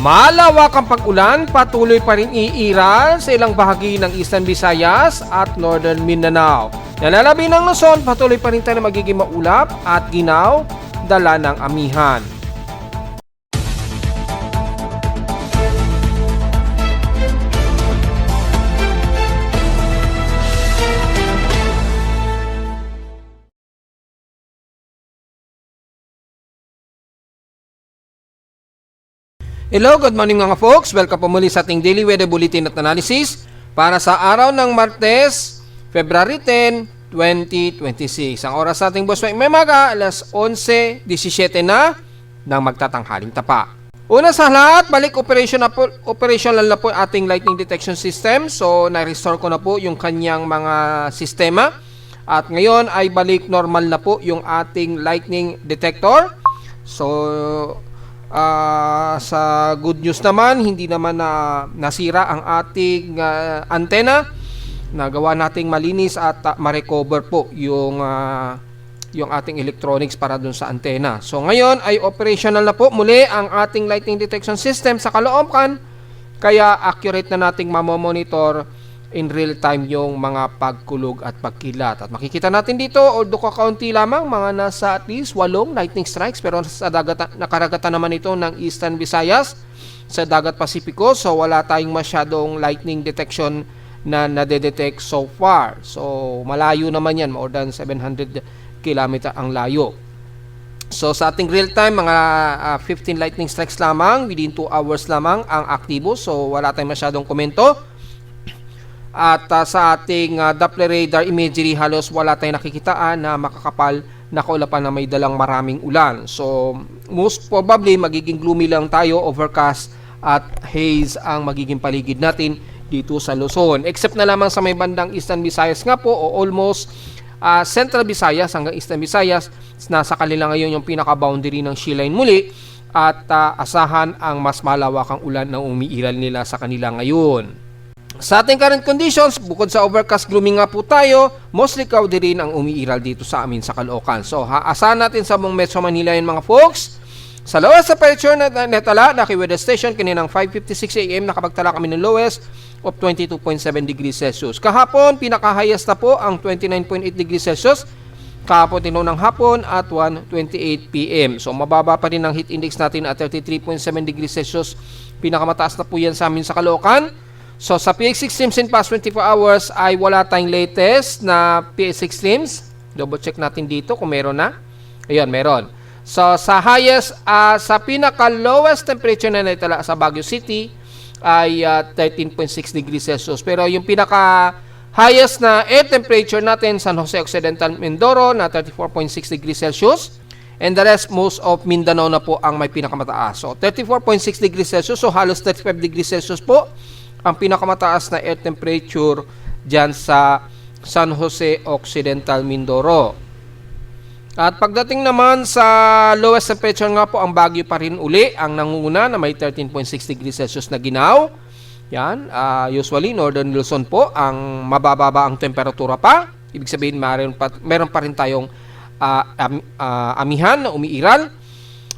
Malawakang pag-ulan patuloy pa rin iiral sa ilang bahagi ng Eastern Visayas at Northern Mindanao. Nalalabi ng Luzon, patuloy pa rin tayo na magiging maulap at ginaw, dala ng amihan. Hello, good morning mga folks. Welcome po muli sa ating Daily Weather Bulletin at Analysis para sa araw ng Martes, February 10, 2026. Ang oras sa ating boss may maga, alas 11:17 na ng magtatanghaling tapa. Una sa lahat, balik operational na po ating lightning detection system. So, na-restore ko na po yung kanyang mga sistema. At ngayon ay balik normal na po yung ating lightning detector. So, sa good news naman, hindi naman nasira ang ating antena. Nagawa nating malinis at ma-recover po yung ating electronics para dun sa antena. So ngayon ay operational na po muli ang ating lightning detection system sa Caloocan. Kaya accurate na nating mamomonitor in real time yung mga pagkulog at pagkilat. At makikita natin dito, although kakaunti lamang, mga nasa at least 8 lightning strikes, pero sa nakaragatan naman ito ng Eastern Visayas sa Dagat Pasipiko. So wala tayong masyadong lightning detection na nadedetect so far. So malayo naman yan, more than 700 km ang layo. So sa ating real time, mga 15 lightning strikes lamang, within 2 hours lamang ang aktibo. So wala tayong masyadong komento. At sa ating Doppler radar imagery, halos wala tayong nakikitaan na makakapal na kaulapan na may dalang maraming ulan. So most probably magiging gloomy lang tayo, overcast at haze ang magiging paligid natin dito sa Luzon. Except na lamang sa may bandang Eastern Visayas nga po, o almost Central Visayas hanggang Eastern Visayas, nasa kanila ngayon yung pinaka-boundary ng Shiline muli. At asahan ang mas malawakang ulan na umiiral nila sa kanila ngayon. Sa ating current conditions, bukod sa overcast gloomy nga po tayo, mostly cloudy rin ang umiiral dito sa amin sa Caloocan. So, asahan natin sa buong Metro Manila yun mga folks. Sa lowest temperature na netala, naki-weather station, kaninang 5:56 AM, nakapagtala kami ng lowest of 22.7 degrees Celsius. Kahapon, pinaka-highest na po ang 29.8 degrees Celsius. Kahapon, ng hapon at 1:28 PM. So, mababa pa rin ang heat index natin at 33.7 degrees Celsius. Pinakamataas na po yan sa amin sa Caloocan. So sa PX Extremes in past 24 hours ay wala tayong latest na PX Extremes. Double check natin dito kung meron na. Ayun, meron. So sa highest, sa pinaka lowest temperature na naitala sa Baguio City ay 13.6 degrees Celsius. Pero yung pinaka highest na air temperature natin San Jose Occidental Mindoro na 34.6 degrees Celsius. And the rest, most of Mindanao na po ang may pinakamataas. So 34.6 degrees Celsius, so halos 35 degrees Celsius po ang pinakamataas na air temperature dyan sa San Jose Occidental Mindoro. At pagdating naman sa lowest temperature nga po, ang Baguio pa rin uli ang nangunguna na may 13.6 degrees Celsius na ginaw. Yan, usually Northern Luzon po ang mabababa ang temperatura pa. Ibig sabihin meron pa rin tayong amihan na umiiral.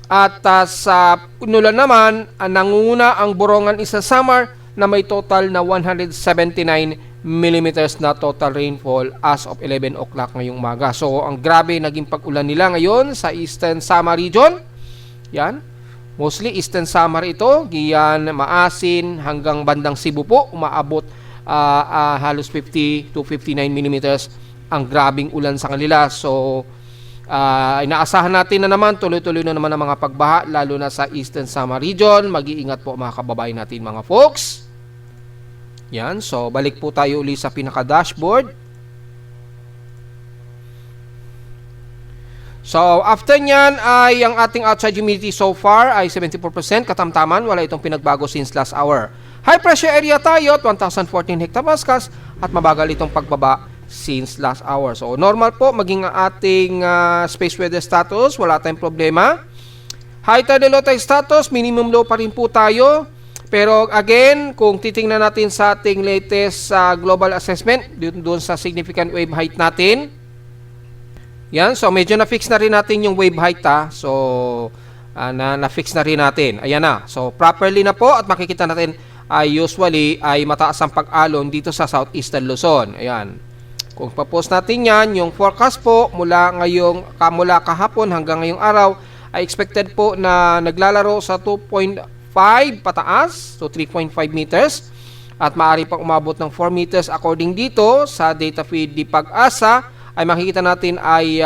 At sa unulan naman, nangunguna ang Borongan Isa Samar na may total na 179 millimeters na total rainfall as of 11 o'clock ngayong umaga. So, ang grabe naging pag-ulan nila ngayon sa Eastern Samar region. Yan. Mostly Eastern Samar ito. Giyan, Maasin, hanggang bandang Cebu po. Umaabot halos 50 to 59 millimeters ang grabing ulan sa kanila. So, inaasahan natin na naman, tuloy-tuloy na naman ang mga pagbaha, lalo na sa Eastern Samar region. Mag-iingat po mga kababayan natin mga folks. Yan, so balik po tayo uli sa pinaka-dashboard. So after nyan ay ang ating outside humidity so far ay 74%, katamtaman, wala itong pinagbago since last hour. High pressure area tayo, 1,014 hectopascals at mabagal itong pagbaba since last hour. So normal po maging ang ating space weather status, wala tayong problema. High tide, low tide status, minimum low pa rin po tayo. Pero again, kung titingnan natin sa ating latest global assessment, doon sa significant wave height natin, yan, so medyo na-fix na rin natin yung wave height So na-fix na rin natin. Ayan na. So, properly na po at makikita natin ay usually ay mataas ang pag-alon dito sa Southeastern Luzon. Ayan. Kung papost natin yan, yung forecast po mula kahapon hanggang ngayong araw ay expected po na naglalaro sa 2.5 pataas, so 3.5 meters. At maaari pang umabot ng 4 meters according dito sa data feed di Pag-asa ay makikita natin ay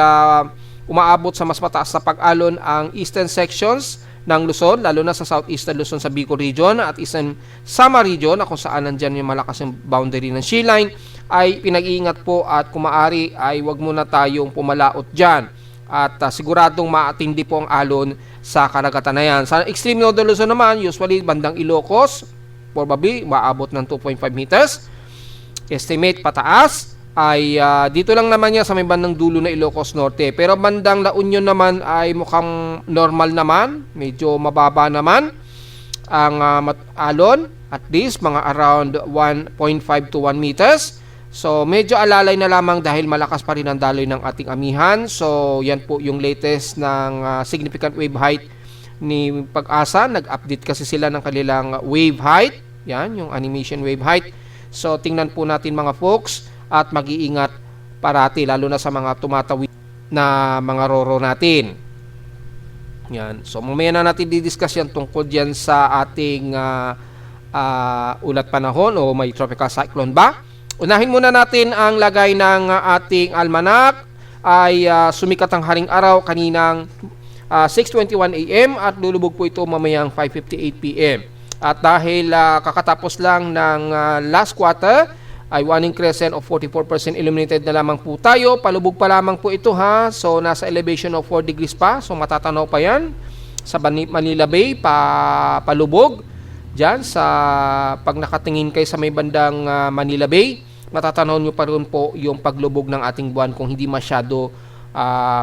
umaabot sa mas mataas na pag-alon ang eastern sections ng Luzon, lalo na sa Southeastern Luzon sa Bicol Region at Eastern Samar Region na kung saan nandyan yung malakas yung boundary ng sea line ay pinag-iingat po at kung maaari ay wag muna tayong pumalaot dyan at siguradong maatindi po ang alon sa karagatan na yan. Sa extreme northern Luzon naman, usually bandang Ilocos, probably maabot ng 2.5 meters. Estimate pataas ay dito lang naman yan sa may bandang dulo na Ilocos Norte. Pero bandang La Union naman ay mukhang normal naman, medyo mababa naman ang alon, at least mga around 1.5 to 1 meters. So medyo alalay na lamang dahil malakas pa rin ang daloy ng ating amihan. So yan po yung latest ng significant wave height ni Pag-asa. Nag-update kasi sila ng kanilang wave height. Yan, yung animation wave height. So tingnan po natin mga folks at mag-iingat parati lalo na sa mga tumatawid na mga roro natin. Yan. So mamaya na natin didiscuss yan tungkol dyan sa ating ulat panahon o may tropical cyclone ba. Unahin muna natin ang lagay ng ating almanac. Ay sumikat ang haring araw kaninang 6:21 AM at lulubog po ito mamayang 5:58 PM. At dahil kakatapos lang ng last quarter ay warning crescent of 44% illuminated na lamang po tayo. Palubog pa lamang po ito ha. So nasa elevation of 4 degrees pa. So matatanaw pa yan sa Manila Bay palubog. Diyan sa pag nakatingin kayo sa may bandang Manila Bay, matatanaw nyo pa rin po yung paglubog ng ating buwan kung hindi masyado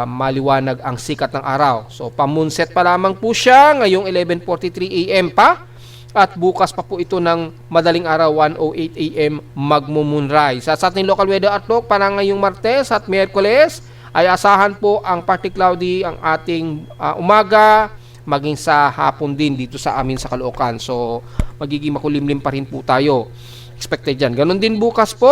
maliwanag ang sikat ng araw. So pamunset pa lamang po siya ngayong 11:43 AM pa. At bukas pa po ito ng madaling araw 1:08 AM magmo-moonrise. Sa ating local weather outlook para ngayong Martes at Miyerkules ay asahan po ang partly cloudy ang ating umaga maging sa hapon din dito sa amin sa Caloocan. So magiging makulimlim pa rin po tayo. Expected dyan. Ganon din bukas po.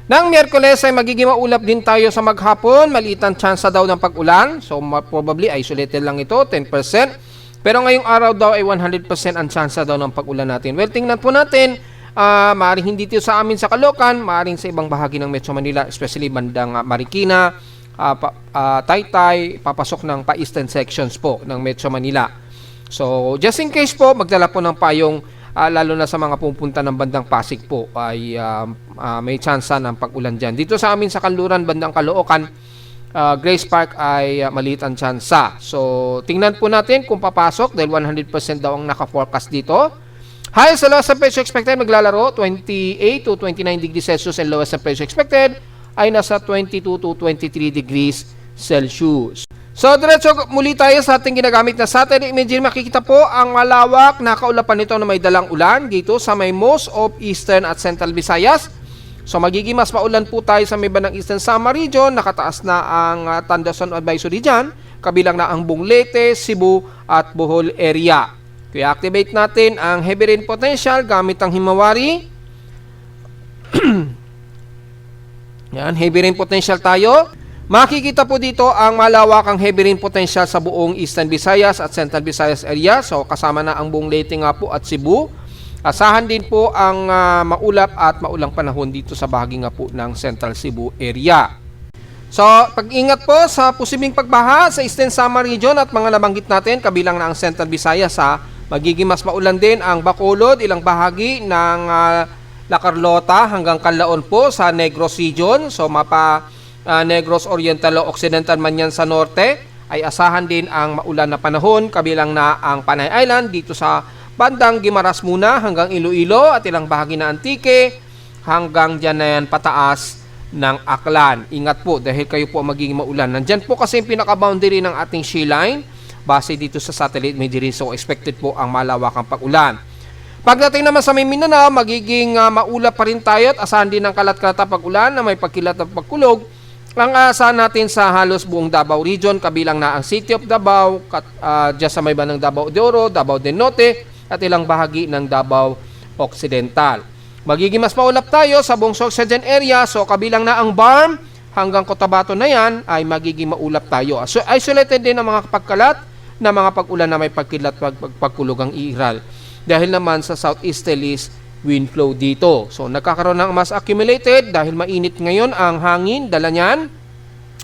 Nang Miyerkules ay magiging maulap din tayo sa maghapon. Maliit ang chance daw ng pag-ulan. So probably isolated lang ito, 10%. Pero ngayong araw daw ay 100% ang chance daw ng pag-ulan natin. Well, tingnan po natin. Maaaring hindi dito sa amin sa Caloocan, maaaring sa ibang bahagi ng Metro Manila, especially bandang Marikina, Taytay, papasok ng pa-eastern sections po ng Metro Manila. So, just in case po, magdala po ng payong, lalo na sa mga pupunta ng bandang Pasig po, ay may chance ng pag-ulan dyan. Dito sa amin sa Kanluran, bandang Caloocan, Grace Park ay maliit ang tsansa. So, tingnan po natin kung papasok dahil 100% daw ang naka-forecast dito. High sa lowest temperature expected maglalaro 28 to 29 degrees Celsius and lowest temperature expected ay nasa 22 to 23 degrees Celsius. So, diretso muli tayo sa ating ginagamit na satellite imagery. Makikita po ang malawak na kaulapan nito na may dalang ulan dito sa may most of Eastern at Central Visayas. So magiging mas maulan po tayo sa may bandang Eastern Samar Region, nakataas na ang thunderstorm advisory dyan, kabilang na ang buong Leyte, Cebu at Bohol area. Kaya activate natin ang heavy rain potential gamit ang himawari. Yan, heavy rain potential tayo. Makikita po dito ang malawakang heavy rain potential sa buong Eastern Visayas at Central Visayas area. So kasama na ang buong Leyte nga po at Cebu. Asahan din po ang maulap at maulang panahon dito sa bahagi nga po ng Central Cebu area. So, pag-ingat po sa posibleng pagbaha sa Eastern Samar Region at mga nabanggit natin, kabilang na ang Central Visayas magiging mas maulan din ang Bacolod, ilang bahagi ng La Carlota hanggang Canlaon po sa Negros Region. So, Negros Oriental o Occidental man yan sa norte, ay asahan din ang maulan na panahon, kabilang na ang Panay Island dito sa bandang Guimaras muna hanggang Iloilo at ilang bahagi na Antique hanggang dyan na yan pataas ng Aklan. Ingat po dahil kayo po magiging maulan. Nandyan po kasi yung pinaka-boundary ng ating sea line base dito sa satellite imagery. So expected po ang malawakang pag-ulan. Pagdating naman sa may Mindanao, magiging maulap pa rin tayo at asahan din ng kalat-kalata pag-ulan na may pagkilat at pagkulog Ang aasahan natin sa halos buong Davao Region, kabilang na ang City of Davao, dyan sa may bandang Davao de Oro, Davao del Norte, at ilang bahagi ng Davao Occidental. Magiging mas maulap tayo sa buong Sorsogon area, so kabilang na ang BARM hanggang Cotabato na yan ay magiging maulap tayo. So isolated din ang mga pagkalat na mga pag-ulan na may pagkilat pagkulog ang iral. Dahil naman sa southeasterlies wind flow dito. So nagkakaroon ng mas accumulated dahil mainit ngayon ang hangin, dala niyan.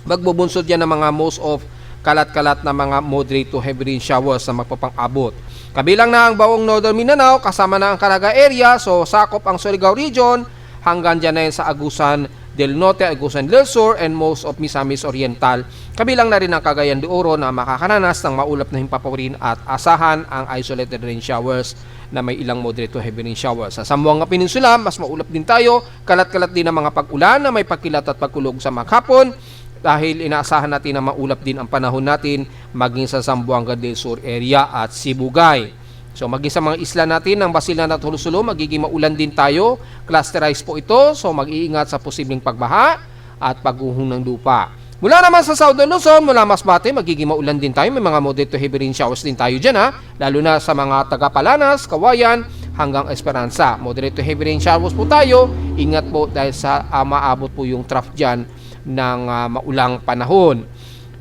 Magbubunsod yan ng mga most of kalat-kalat na mga moderate to heavy rain showers na magpapang-abot. Kabilang na ang buong Northern Mindanao, kasama na ang Caraga area, so sakop ang Surigao region, hanggang dyan na yan sa Agusan del Norte, Agusan del Sur, and most of Misamis Oriental. Kabilang na rin ang Cagayan de Oro na makakaranas ng maulap na himpapawirin at asahan ang isolated rain showers na may ilang moderate to heavy rain showers. Sa Zamboanga Peninsula, mas maulap din tayo, kalat-kalat din ang mga pag-ulan na may pagkilat at pagkulog sa maghapon dahil inaasahan natin na maulap din ang panahon natin maging sa Zamboanga del Sur area at Sibugay. So maging sa mga isla natin ng Basilan at Hulusulo, magiging maulan din tayo. Clusterized po ito, so mag-iingat sa posibleng pagbaha at pagguhong ng lupa. Mula naman sa Southern Luzon, mula Masbate, magiging maulan din tayo. May mga moderate to heavy rain showers din tayo dyan, ha? Lalo na sa mga taga-Palanas, Kawayan, hanggang Esperanza. Moderate to heavy rain showers po tayo. Ingat po dahil sa maabot po yung trough dyan ng maulang panahon.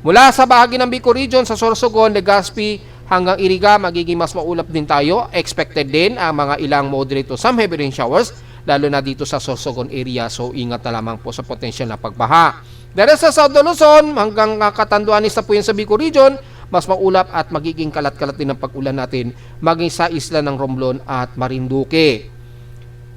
Mula sa bahagi ng Bicol Region, sa Sorsogon, Legazpi, hanggang Iriga, magiging mas maulap din tayo. Expected din ang mga ilang moderate to some heavy rain showers, lalo na dito sa Sorsogon area. So, ingat na lamang po sa potential na pagbaha. Dahil sa Southern Luzon, hanggang Catanduanes na po yan sa Bicol Region, mas maulap at magiging kalat-kalat din ang pag-ulan natin, maging sa isla ng Romblon at Marinduque.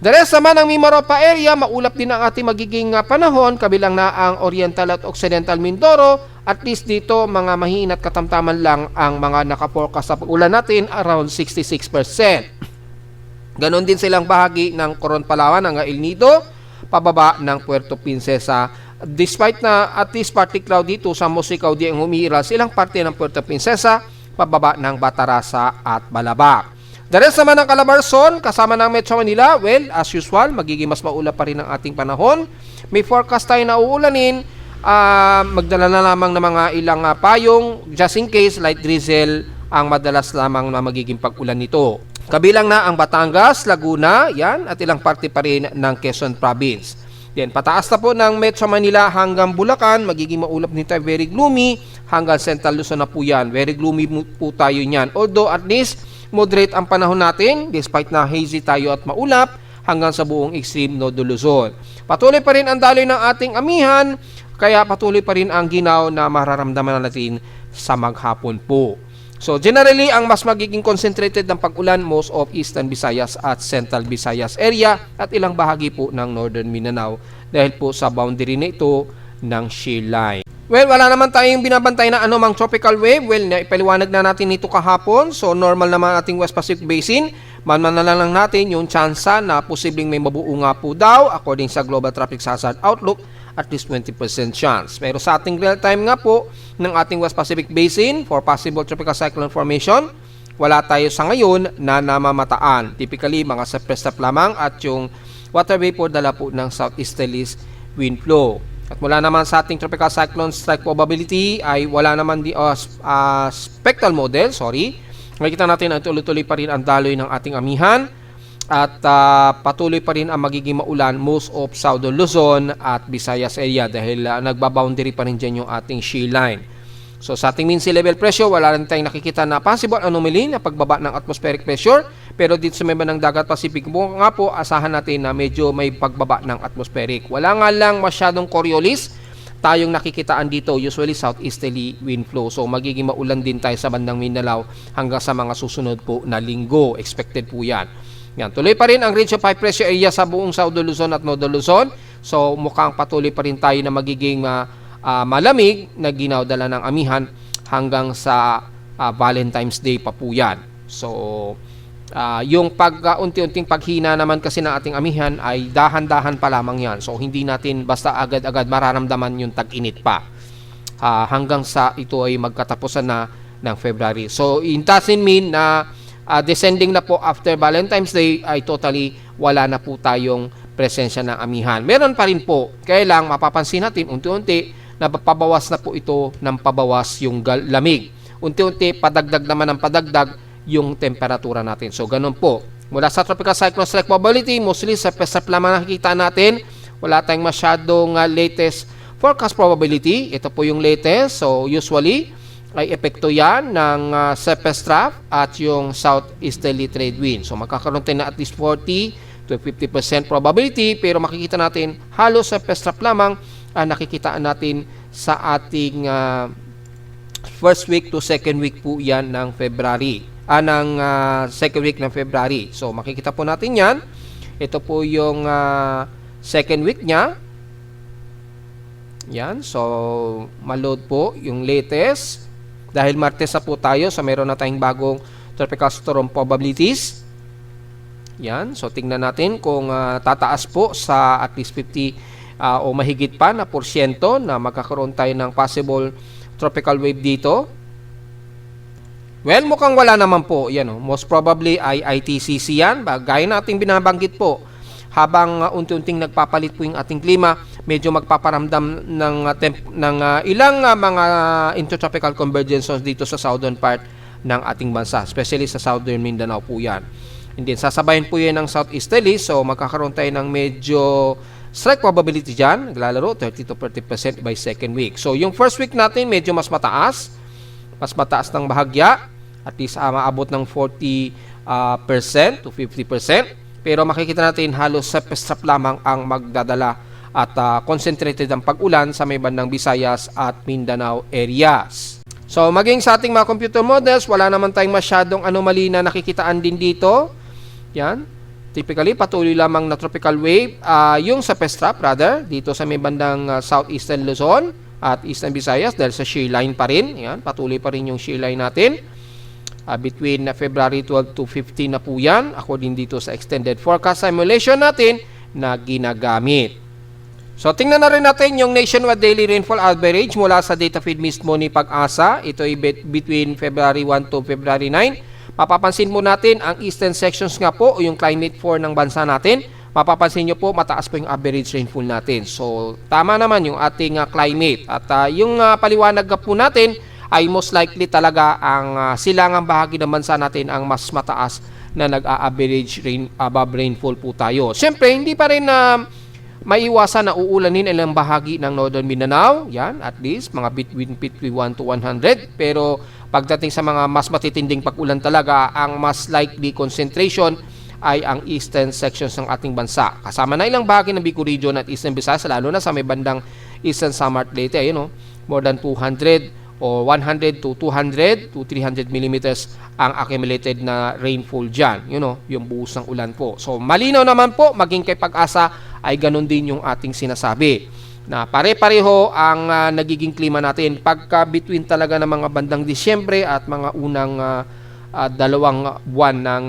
The rest naman ng Mimaropa area, maulap din ang ating magiging panahon, kabilang na ang Oriental at Occidental Mindoro. At least dito, mga mahina at katamtaman lang ang mga nakaforecast sa pag-ulan natin, around 66%. Ganon din silang bahagi ng Coron Palawan, ng El Nido, pababa ng Puerto Princesa. Despite na at least partly cloudy dito sa Musicao di ang humihiral silang parte ng Puerto Princesa, pababa ng Batarasa at Balabac. The rest naman ng Calabarzon, kasama ng Metro Manila, well, as usual, magiging mas maulap pa rin ang ating panahon. May forecast tayo na uulanin, magdala na lamang ng mga ilang payong, just in case, light drizzle ang madalas lamang na magiging pag-ulan nito. Kabilang na ang Batangas, Laguna, yan, at ilang parte pa rin ng Quezon Province. Then, pataas na po ng Metro Manila hanggang Bulacan, magiging maulap nito, very gloomy, hanggang Central Luzon na po yan. Very gloomy po tayo niyan. Although, at least, moderate ang panahon natin, despite na hazy tayo at maulap, hanggang sa buong extreme Northern Luzon. Patuloy pa rin ang daloy ng ating amihan, kaya patuloy pa rin ang ginaw na mararamdaman natin sa maghapon po. So, generally, ang mas magiging concentrated ng pag-ulan, most of Eastern Visayas at Central Visayas area at ilang bahagi po ng Northern Mindanao dahil po sa boundary na ito ng shear line. Well, wala naman tayong binabantay na anumang tropical wave. Well, naipaliwanag na natin ito kahapon. So, normal naman ating West Pacific Basin. Man na lang natin yung tsansa na posibleng may mabuo nga po daw according sa Global Traffic Hazard Outlook, at least 20% chance. Pero sa ating real time nga po ng ating West Pacific Basin for possible tropical cyclone formation, wala tayo sa ngayon na namamataan. Typically, mga suppressed lamang at yung water vapor dala po ng southeasterlies wind flow. At mula naman sa ating tropical cyclone strike probability ay wala naman spectral model, Makikita natin na tuloy-tuloy pa rin ang daloy ng ating amihan. At patuloy pa rin ang magiging maulan most of Southern Luzon at Visayas area dahil nagbaboundary pa rin dyan yung ating shear line. So sa ating mean sea level pressure, wala rin tayong nakikita na possible anomaly na pagbaba ng atmospheric pressure. Pero dito sa may bandang dagat Pacific nga po, asahan natin na medyo may pagbaba ng atmospheric. Wala nga lang masyadong Coriolis tayong nakikitaan dito, usually southeasterly wind flow. So magiging maulan din tayo sa bandang Mindanao hanggang sa mga susunod po na linggo. Expected po yan. Yan, tuloy pa rin ang range of high pressure area sa buong Southern Luzon at Northern Luzon. So mukhang patuloy pa rin tayo na magiging malamig na ginawdala ng amihan hanggang sa Valentine's Day pa po yan. So yung unti-unting paghina naman kasi ng ating amihan ay dahan-dahan pa lamang yan. So hindi natin basta agad-agad mararamdaman yung tag-init pa hanggang sa ito ay magkatapusan na ng February. So it doesn't mean na descending na po after Valentine's Day ay totally wala na po tayong presensya ng amihan. Meron pa rin po. Kaya lang mapapansin natin unti-unti napabawas na po ito ng pabawas yung lamig. Unti-unti, padagdag naman ng padagdag yung temperatura natin. So, ganun po. Mula sa tropical cyclone strike probability, mostly sa PESAP lamang nakikita natin. Wala tayong masyadong latest forecast probability. Ito po yung latest. So, usually, ay epekto yan ng SEPESTRAF at yung southeasterly trade wind. So, magkakaroon tayo na at least 40 to 50% probability, pero makikita natin halos SEPESTRAF lamang nakikitaan natin sa ating first week to second week po yan ng February. Second week ng February. So, makikita po natin yan. Ito po yung second week niya. Yan. So, maload po yung latest. Dahil Martes na po tayo, so meron na tayong bagong tropical storm probabilities. Yan. So, tingnan natin kung tataas po sa at least 50 o mahigit pa na porsyento na magkakaroon tayo ng possible tropical wave dito. Well, mukhang wala naman po. Yan, most probably ay ITCC yan. Gaya nating binabanggit po. Habang unti-unting nagpapalit po yung ating klima, medyo magpaparamdam ng ilang mga intertropical convergences dito sa southern part ng ating bansa, especially sa southern Mindanao po yan. And then, sasabayin po yan ng southeasterly, so magkakaroon tayo ng medyo strike probability dyan, naglalaro 30 to 40% by second week. So, yung first week natin medyo mas mataas ng bahagya, at least maabot ng 40% to 50%. Pero makikita natin halos sa PESAP lamang ang magdadala at concentrated ang pag-ulan sa may bandang Visayas at Mindanao areas. So, maging sa ating mga computer models, wala naman tayong masyadong anomaly na nakikitaan din dito. Yan. Typically, patuloy lamang na tropical wave, yung sa PESAP rather, dito sa may bandang southeastern Luzon at eastern Visayas dahil sa shear line pa rin. Yan, patuloy pa rin yung shear line natin. Between February 12 to 15 na po yan, according dito sa extended forecast simulation natin na ginagamit. So, tingnan na rin natin yung nationwide daily rainfall average mula sa data feed mismo ni Pag-asa. Ito ay between February 1 to February 9. Mapapansin mo natin ang eastern sections nga po o yung climate 4 ng bansa natin. Mapapansin nyo po, mataas po yung average rainfall natin. So, tama naman yung ating climate. At yung paliwanag po natin, ay most likely talaga ang silangang bahagi ng bansa natin ang mas mataas na nag-a-average above rainfall po tayo. Siyempre, hindi pa rin maiwasan na uulanin ilang bahagi ng Northern Mindanao. Yan, at least, mga between 51 to 100. Pero pagdating sa mga mas matitinding pag-ulan talaga, ang mas likely concentration ay ang eastern sections ng ating bansa. Kasama na ilang bahagi ng Bicol Region at Eastern Visayas, lalo na sa may bandang Eastern Samar Leyte. More than 200 o 100 to 200 to 300 millimeters ang accumulated na rainfall dyan. Yung buhos ng ulan po. So, malinaw naman po, maging kay Pag-asa ay ganun din yung ating sinasabi. Na pare-pareho ang nagiging klima natin pagka between talaga ng mga bandang Disyembre at mga unang dalawang buwan ng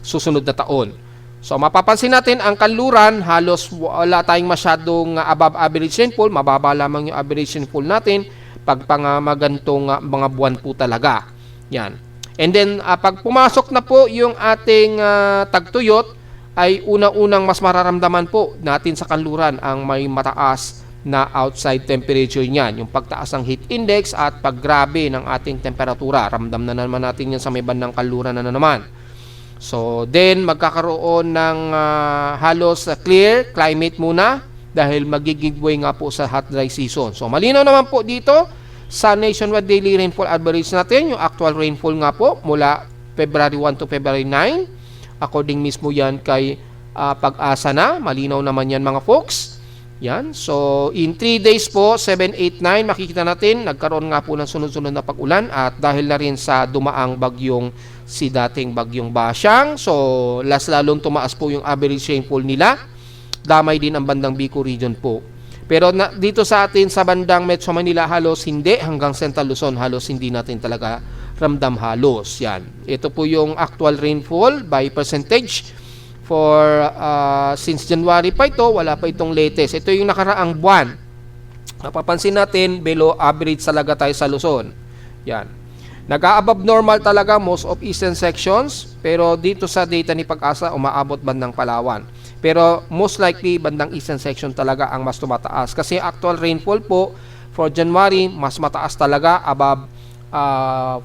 susunod na taon. So, mapapansin natin ang kanluran, halos wala tayong masyadong above average rainfall. Mababa lamang yung average rainfall natin pag magantong mga buwan po talaga. Yan. And then, pag pumasok na po yung ating tagtuyot, ay una-unang mas mararamdaman po natin sa kanluran ang may mataas na outside temperature niyan. Yung pagtaas ng heat index at paggrabe ng ating temperatura. Ramdam na naman natin yan sa may bandang kanluran na naman. So, then, magkakaroon ng halos clear climate muna dahil magigigway nga po sa hot dry season. So, malinaw naman po dito sa nationwide daily rainfall average natin, yung actual rainfall nga po mula February 1 to February 9. According mismo yan kay Pag-asa na. Malinaw naman yan mga folks. Yan. So, in 3 days po, 7, 8, 9, makikita natin, nagkaroon nga po ng sunod-sunod na pag-ulan at dahil na rin sa dumaang bagyong si dating bagyong Basyang. So, lalong tumaas po yung average rainfall nila. Damay din ang bandang Bicol Region po. Pero dito sa atin sa bandang Metro Manila halos hindi, hanggang Central Luzon halos hindi natin talaga ramdam halos. Yan. Ito po yung actual rainfall by percentage for since January pa ito, wala pa itong latest. Ito yung nakaraang buwan. Napapansin natin below average talaga tayo sa Luzon. Yan. Nag-a-above normal talaga most of eastern sections, pero dito sa data ni Pag-asa umaabot bandang Palawan. Pero most likely, bandang eastern section talaga ang mas tumataas. Kasi actual rainfall po for January, mas mataas talaga, above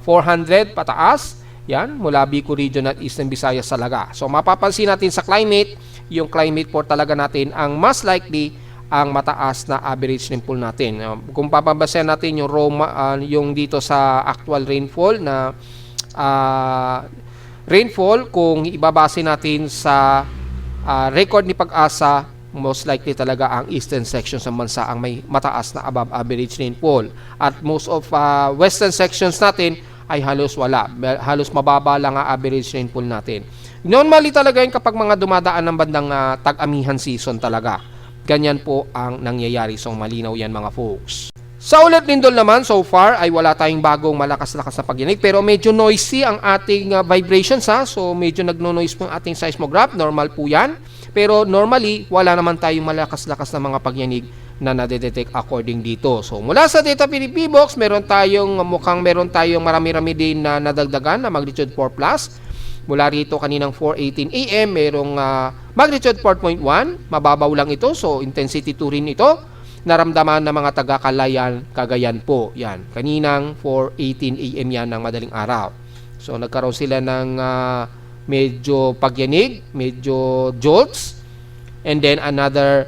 400 pataas. Yan, mula Bicol Region at Eastern Visayas talaga. So mapapansin natin sa climate, yung climate po talaga natin ang mas likely ang mataas na average rainfall natin. Kung papabasehan natin yung yung dito sa actual rainfall na rainfall, kung ibabase natin sa record ni Pag-asa, most likely talaga ang eastern sections ng bansa ang may mataas na above average rainfall. At most of western sections natin ay halos wala. Halos mababa lang ang average rainfall natin. Normally talaga yun kapag mga dumadaan ng bandang tag-amihan season talaga. Ganyan po ang nangyayari. So malinaw yan mga folks. Sa ulat lindol naman, so far ay wala tayong bagong malakas-lakas na pagyanig, pero medyo noisy ang ating vibrations ha. So medyo nagno-noise po ang ating seismograph, normal po yan. Pero normally, wala naman tayong malakas-lakas na mga pagyanig na nadedetect according dito. So mula sa Data PDP box, meron tayong marami-rami din na nadagdagan na magnitude 4+. Mula rito kaninang 4:18 AM, merong magnitude 4.1, mababaw lang ito, so intensity 2 rin ito. Naramdaman ng mga taga-Calayan, Cagayan po. Yan, kaninang 4:18 AM yan ng madaling araw. So nagkaroon sila ng medyo pagyanig, medyo jolts, and then another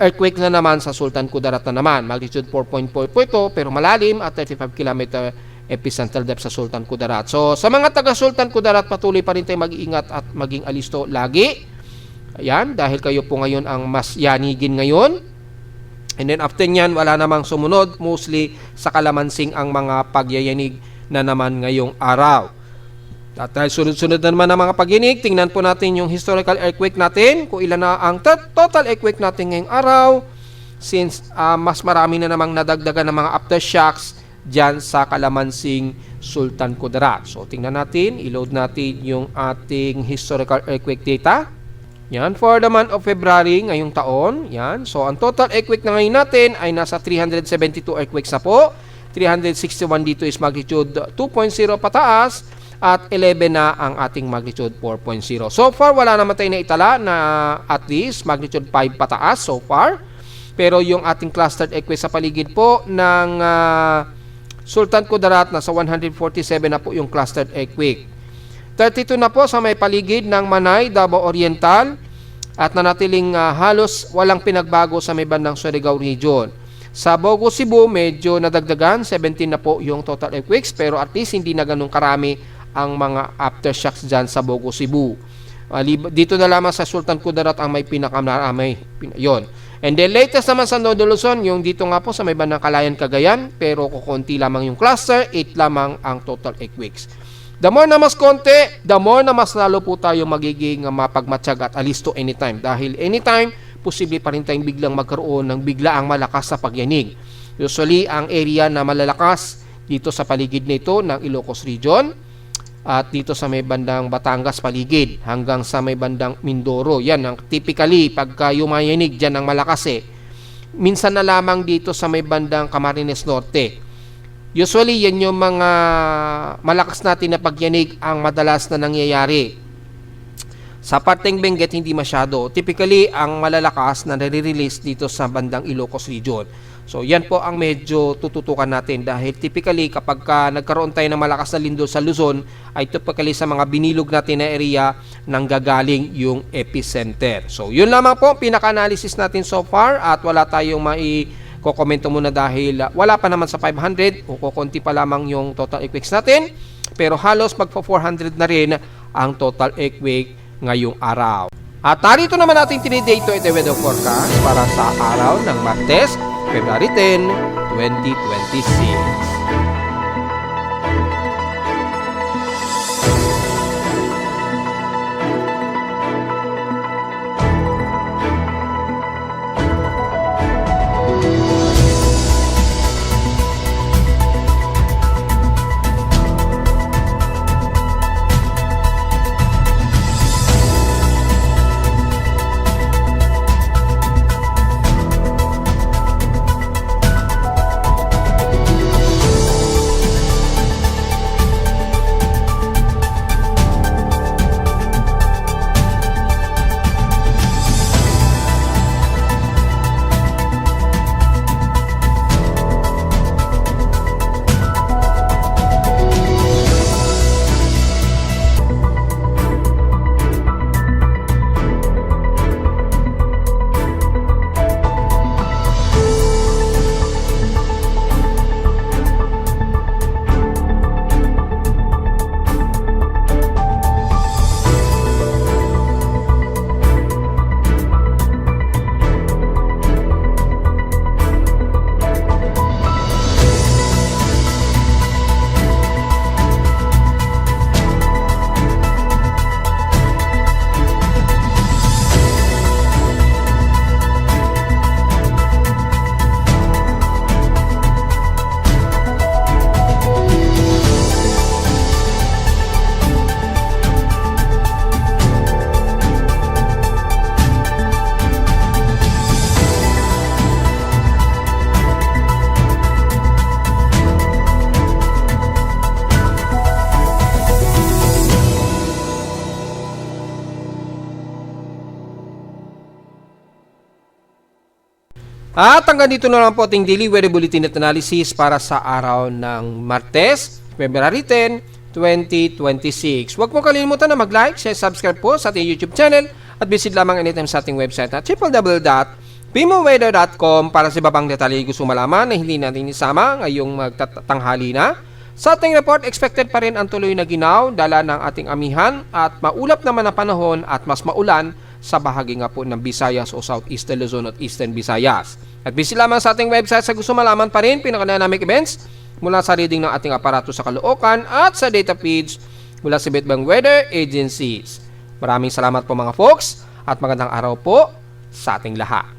earthquake na naman sa Sultan Kudarat na naman. Magnitude 4.4 po ito, pero malalim at 35 km epicentral depth sa Sultan Kudarat. So sa mga taga Sultan Kudarat, patuloy pa rin tayo mag-iingat at maging alisto lagi. Ayan, dahil kayo po ngayon ang mas yanigin ngayon. And then after nyan, wala namang sumunod, mostly sa kalamansing ang mga pagyayanig na naman ngayong araw. At dahil sunod-sunod na naman ang mga pagyanig, tingnan po natin yung historical earthquake natin, kung ilan na ang total earthquake natin ngayong araw, since mas marami na namang nadagdagan ng mga aftershocks dyan sa kalamansing Sultan Kudarat. So tingnan natin, i-load natin yung ating historical earthquake data. Yan, for the month of February ngayong taon. Yan, so ang total earthquake na ngayon natin ay nasa 372 earthquakes na po. 361 dito is magnitude 2.0 pataas at 11 na ang ating magnitude 4.0. So far, wala naman tayo na itala na at least magnitude 5 pataas so far. Pero yung ating clustered earthquake sa paligid po ng Sultan Kudarat, nasa 147 na po yung clustered earthquake. 32 na po sa may paligid ng Manay, Davao Oriental, at nanatiling halos walang pinagbago sa may bandang Surigao Region. Sa Bogo, Cebu, medyo nadagdagan, 17 na po yung total earthquakes, pero at least hindi na ganun karami ang mga aftershocks dyan sa Bogo, Cebu. Dito na lamang sa Sultan Kudarat ang may pinakamarami. Yun. And then latest naman sa Nodo Luzon, yung dito nga po sa may bandang Calayan, Cagayan, pero kukunti lamang yung cluster, 8 lamang ang total earthquakes. The more na mas konti, the more na mas lalo po tayo magiging mapagmatsyag at alisto anytime. Dahil anytime, posible pa rin tayong biglang magkaroon ng biglaang malakas sa pagyanig. Usually, ang area na malalakas dito sa paligid nito ng Ilocos Region, at dito sa may bandang Batangas paligid hanggang sa may bandang Mindoro. Yan ang typically pagka yumayanig dyan ng malakas minsan na lamang dito sa may bandang Camarines Norte. Usually yan yung mga malakas natin na pagyanig ang madalas na nangyayari. Sa parteng Benguet hindi masyado. Typically ang malalakas na nare-release dito sa bandang Ilocos Region. So yan po ang medyo tututukan natin dahil typically kapag nagkaroon tayo ng malakas na lindol sa Luzon ay typically sa mga binilog natin na area nang gagaling yung epicenter. So yun lamang po pinaka-analysis natin so far at wala tayong mai-komento muna dahil wala pa naman sa 500 o kukunti pa lamang yung total earthquakes natin pero halos magpa 400 na rin ang total earthquake ngayong araw. At narito naman natin tiniday ito weather forecast para sa araw ng Martes, February 10, 2026. At hanggang dito na lang po ating daily weather bulletin at analysis para sa araw ng Martes, February 10, 2026. Huwag mo kalimutan na mag-like, share, subscribe po sa ating YouTube channel at visit lamang anytime sa ating website at www.pimoweather.com para sa iba pang detalye gusto malaman na hindi natin isama ngayong magtatanghali na. Sa ating report, expected pa rin ang tuloy na ginaw, dala ng ating amihan at maulap naman na panahon at mas maulan sa bahagi nga po ng Visayas o Southeastern Luzon at Eastern Visayas. At visit lamang sa ating website sa gusto malaman pa rin pinaka-dynamic events mula sa reading ng ating aparato sa Caloocan at sa data feeds mula sa iba't ibang weather agencies. Maraming salamat po mga folks at magandang araw po sa ating lahat.